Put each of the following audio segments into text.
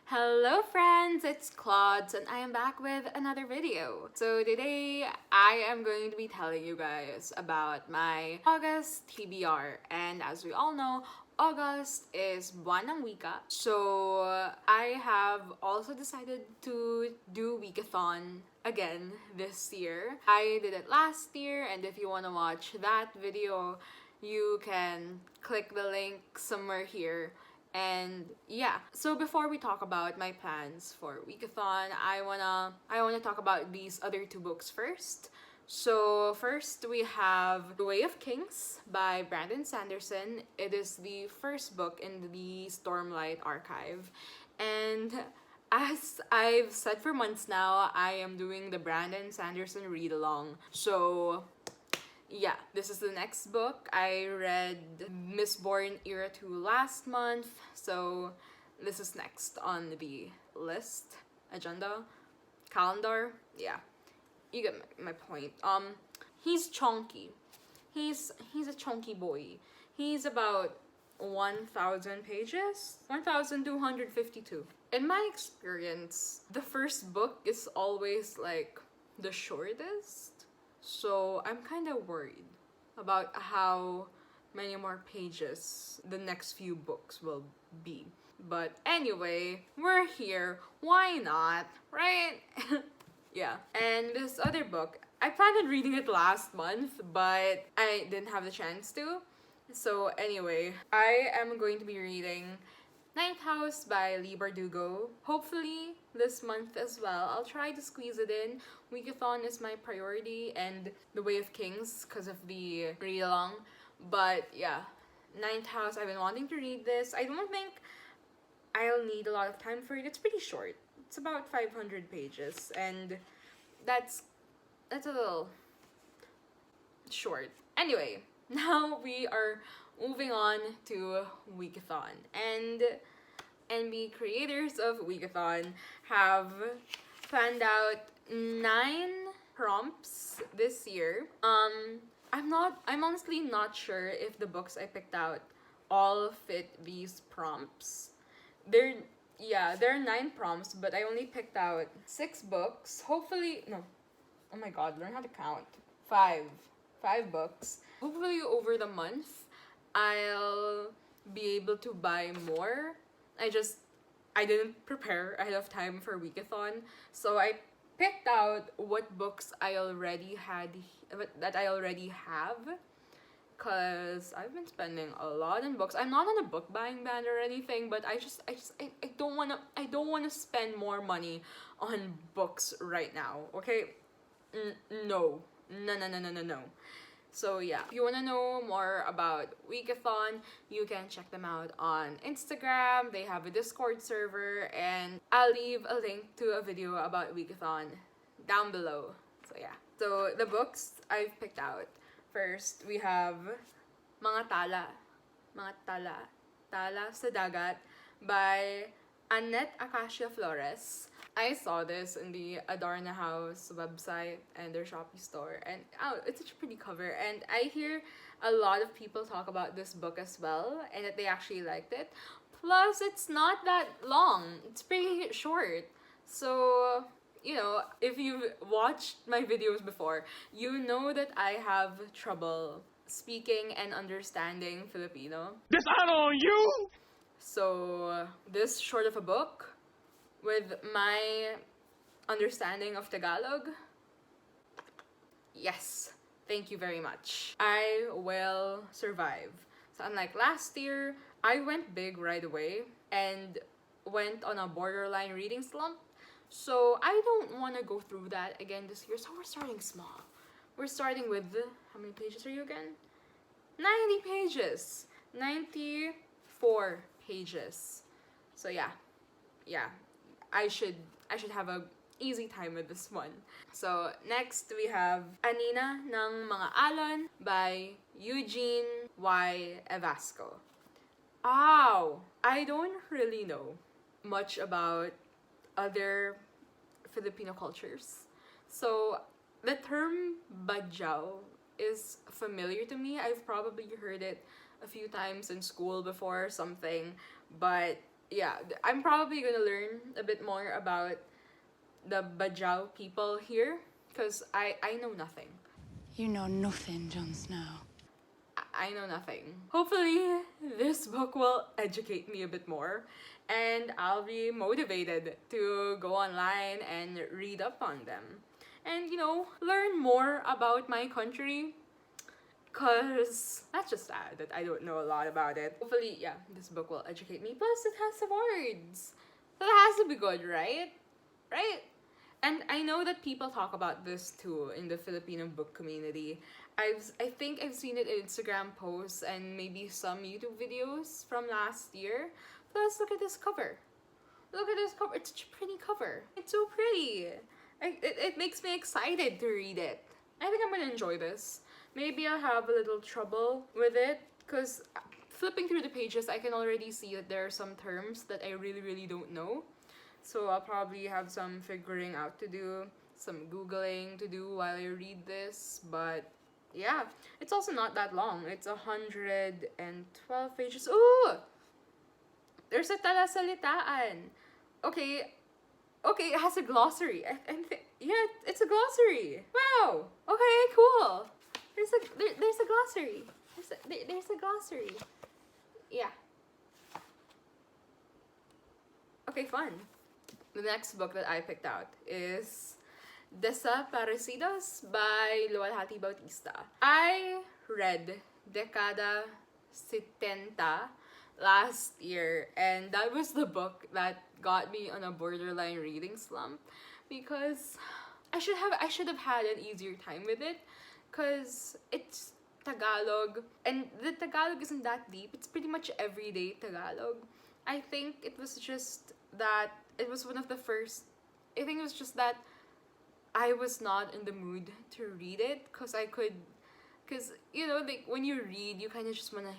Hello friends, it's Klauds and I am back with another video. So today I am going to be telling you guys about my August TBR, and as we all know, August is buwan ng wika. So I have also decided to do Wikathon again this year. I did it last year, and if you want to watch that video, you can click the link somewhere here. And yeah, so before we talk about my plans for Wikathon, I wanna talk about these other two books first. So first we have The Way of Kings by Brandon Sanderson. It is the first book in the Stormlight archive, and as I've said for months now, I am doing the Brandon Sanderson read along. So yeah, this is the next book. I read Mistborn Era 2 last month, so this is next on the list, agenda, calendar. Yeah, you get my point. He's chunky. He's a chunky boy. He's about 1,000 pages, 1,252. In my experience, the first book is always like the shortest. So I'm kind of worried about how many more pages the next few books will be. But anyway, we're here. Why not? Right? Yeah. And this other book, I planned on reading it last month, but I didn't have the chance to. So anyway, I am going to be reading Ninth House by Lee Bardugo. Hopefully this month as well. I'll try to squeeze it in. Wikathon is my priority, and The Way of Kings because of the read along. But yeah, Ninth House, I've been wanting to read this. I don't think I'll need a lot of time for it. It's pretty short. It's about 500 pages, and that's a little short. Anyway, now we are moving on to Wikathon, and NB creators of Wikathon have planned out 9 prompts this year. I'm honestly not sure if the books I picked out all fit these prompts. There are 9 prompts, but I only picked out 6 books. Hopefully, no. Oh my god, learn how to count. 5 books. Hopefully over the month I'll be able to buy more. I didn't prepare ahead of time for Wikathon, so I picked out what books I already have, cause I've been spending a lot on books. I'm not on a book buying ban or anything, but I don't wanna spend more money on books right now. Okay, no. So yeah, if you want to know more about Wikathon, you can check them out on Instagram. They have a Discord server, and I'll leave a link to a video about Wikathon down below. So yeah. So the books I've picked out. First, we have Tala sa Dagat by Annette Acacia Flores. I saw this in the Adorna House website and their Shopee store, and it's such a pretty cover, and I hear a lot of people talk about this book as well, and that they actually liked it. Plus, it's not that long. It's pretty short. So, you know, if you've watched my videos before, you know that I have trouble speaking and understanding Filipino. Dishonor on you! So, this short of a book, with my understanding of Tagalog, yes, thank you very much. I will survive. So unlike last year, I went big right away and went on a borderline reading slump. So I don't want to go through that again this year. So we're starting small. We're starting with, how many pages are you again? 90 pages. 94 pages. So yeah. I should have a easy time with this one. So next we have Anina Allen by Eugene Y. Evasco. I don't really know much about other Filipino cultures. So the term badyaw is familiar to me. I've probably heard it a few times in school before or something, but yeah, I'm probably gonna learn a bit more about the Bajau people here because I know nothing. You know nothing, Jon Snow. I know nothing. Hopefully, this book will educate me a bit more and I'll be motivated to go online and read up on them. And, learn more about my country because that's just sad that I don't know a lot about it. Hopefully, yeah, this book will educate me. Plus, it has awards. So that has to be good, right? Right? And I know that people talk about this too in the Filipino book community. I think I've seen it in Instagram posts and maybe some YouTube videos from last year. Plus, look at this cover. Look at this cover. It's such a pretty cover. It's so pretty. It makes me excited to read it. I think I'm gonna enjoy this. Maybe I'll have a little trouble with it because flipping through the pages, I can already see that there are some terms that I really, really don't know. So I'll probably have some figuring out to do, some Googling to do while I read this. But yeah, it's also not that long. It's 112 pages. Ooh! There's a talasalitaan. Okay, it has a glossary. Yeah, it's a glossary. Wow. Okay, cool. There's a glossary. There's a glossary. Yeah. Okay, fun. The next book that I picked out is Desa Paras by Lualhati Bautista. I read Dekada 70 last year, and that was the book that got me on a borderline reading slump because I should have had an easier time with it because it's Tagalog, and the Tagalog isn't that deep. It's pretty much everyday Tagalog. I think it was just that it was one of the first. I think it was just that I was not in the mood to read it because like when you read, you kind of just wanna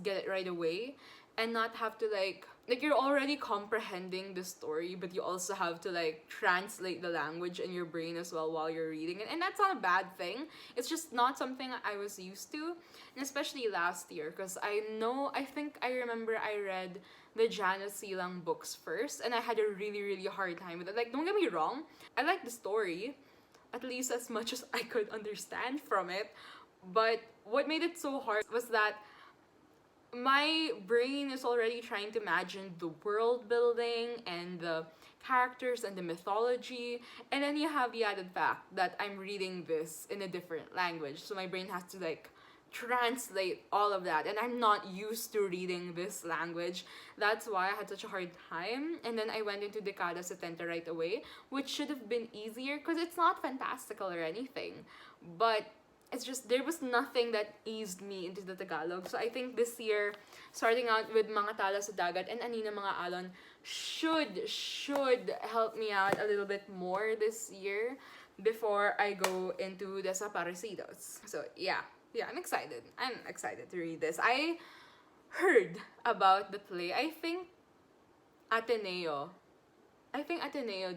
get it right away and not have to like you're already comprehending the story, but you also have to like translate the language in your brain as well while you're reading it, and that's not a bad thing. It's just not something I was used to, and especially last year because I think I remember I read the Jana Silang books first, and I had a really, really hard time with it. Like, don't get me wrong, I like the story, at least as much as I could understand from it, but what made it so hard was that my brain is already trying to imagine the world building and the characters and the mythology, and then you have the added fact that I'm reading this in a different language, so my brain has to like translate all of that, and I'm not used to reading this language. That's why I had such a hard time, and then I went into Dekada 70 right away, which should have been easier because it's not fantastical or anything, but it's just there was nothing that eased me into the Tagalog. So I think this year, starting out with Mga Tala sa Dagat and Anina Allen should help me out a little bit more this year before I go into Desa Paras. So yeah, I'm excited. I'm excited to read this. I heard about the play. I think Ateneo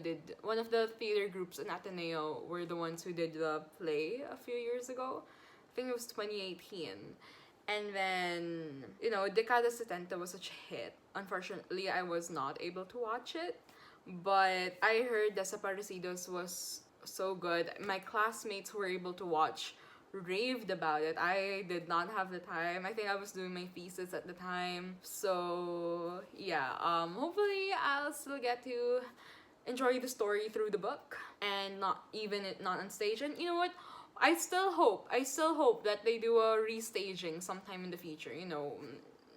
did. One of the theater groups in Ateneo were the ones who did the play a few years ago. I think it was 2018. And then, Dekada 70 was such a hit. Unfortunately, I was not able to watch it. But I heard Desaparecidos was so good. My classmates were able to watch, raved about it. I did not have the time. I think I was doing my thesis at the time. So yeah, hopefully I'll still get to enjoy the story through the book and not on stage. And you know what? I still hope that they do a restaging sometime in the future,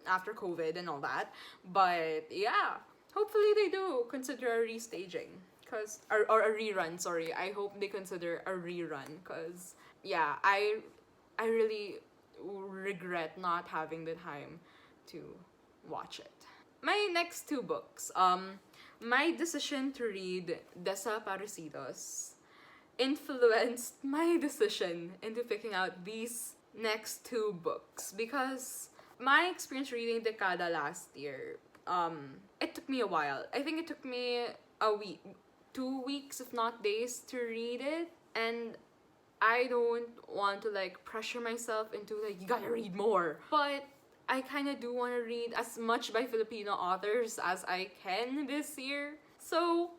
after COVID and all that. But yeah, hopefully they do consider a restaging. Or a rerun, sorry. I hope they consider a rerun because yeah, I really regret not having the time to watch it. My next two books, my decision to read Desa Paras influenced my decision into picking out these next two books because my experience reading Dekada last year, it took me a while. I think it took me a week, 2 weeks, if not days, to read it, and I don't want to like pressure myself into like you gotta read more. But I kind of do want to read as much by Filipino authors as I can this year. So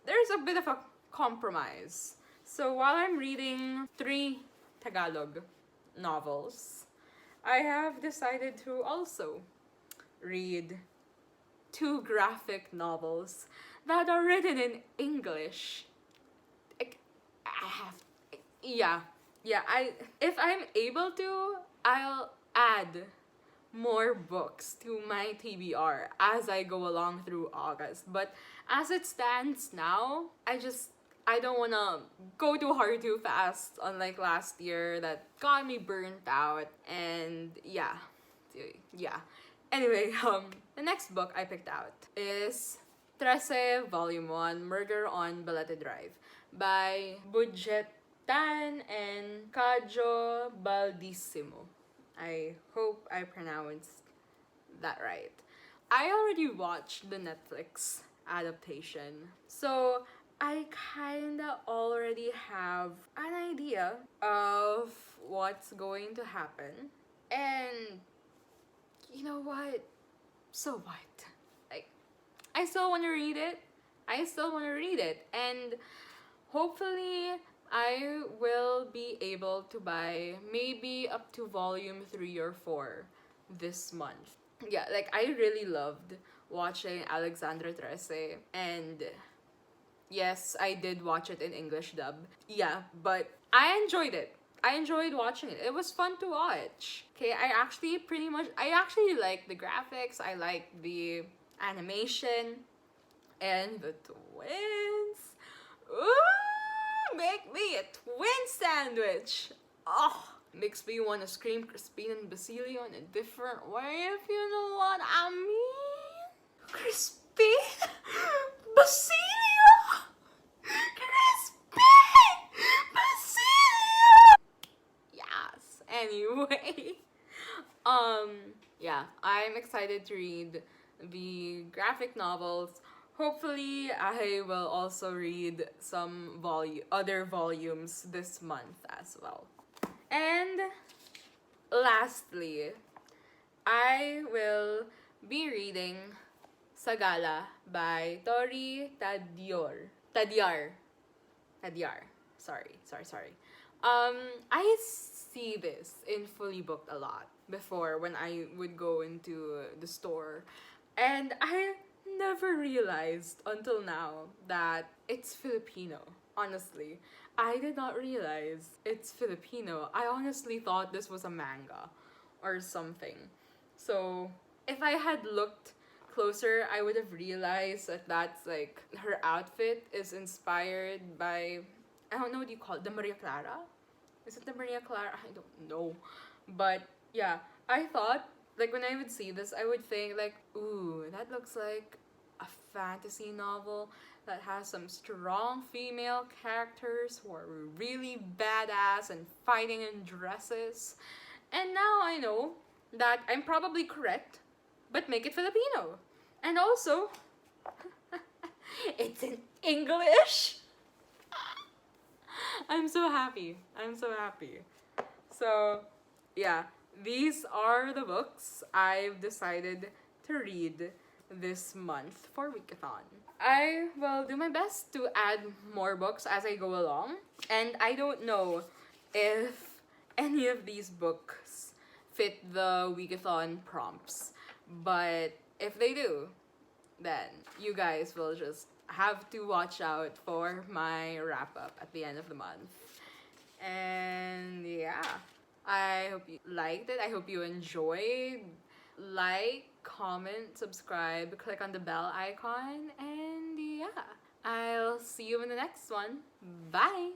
there's a bit of a compromise. So while I'm reading 3 Tagalog novels, I have decided to also read 2 graphic novels that are written in English. I have, yeah, if I'm able to, I'll add more books to my TBR as I go along through August. But as it stands now, I don't wanna go too hard too fast, unlike last year that got me burnt out. And yeah. Anyway, the next book I picked out is 13 Volume 1, Murder on Balete Drive by Budgetan and Kajo Baldissimo. I hope I pronounced that right. I already watched the Netflix adaptation, so I kinda already have an idea of what's going to happen. And you know what? So what? Like, I still want to read it. And hopefully I will be able to buy maybe up to volume 3 or 4 this month. Yeah, like I really loved watching Alexandra Trece, and yes, I did watch it in English dub. Yeah, but I enjoyed it. I enjoyed watching it. It was fun to watch. Okay, I actually like the graphics, I like the animation, and the twins. Ooh, make me a twin sandwich. Oh, makes me want to scream Crispin and Basilio in a different way, if you know what I mean. Crispin, Basilio, Crispin, Basilio. Yes. Anyway, yeah, I'm excited to read the graphic novels. Hopefully, I will also read some other volumes this month as well. And lastly, I will be reading Sagala by Tori Tadiar. Sorry. I see this in Fully Booked a lot before when I would go into the store, and I never realized until now that it's Filipino. Honestly, I did not realize it's Filipino. I honestly thought this was a manga or something. So, if I had looked closer, I would have realized that that's like her outfit is inspired by, I don't know what you call it, the Maria Clara? Is it the Maria Clara? I don't know. But yeah, I thought, like when I would see this, I would think like, ooh, that looks like a fantasy novel that has some strong female characters who are really badass and fighting in dresses. And now I know that I'm probably correct, but make it Filipino. And also, it's in English. I'm so happy. So, yeah, these are the books I've decided to read this month for Wikathon. I will do my best to add more books as I go along, and I don't know if any of these books fit the Wikathon prompts, but if they do, then you guys will just have to watch out for my wrap-up at the end of the month. And yeah, I hope you liked it. I hope you enjoyed. Like, comment, subscribe, click on the bell icon, and yeah, I'll see you in the next one. Bye!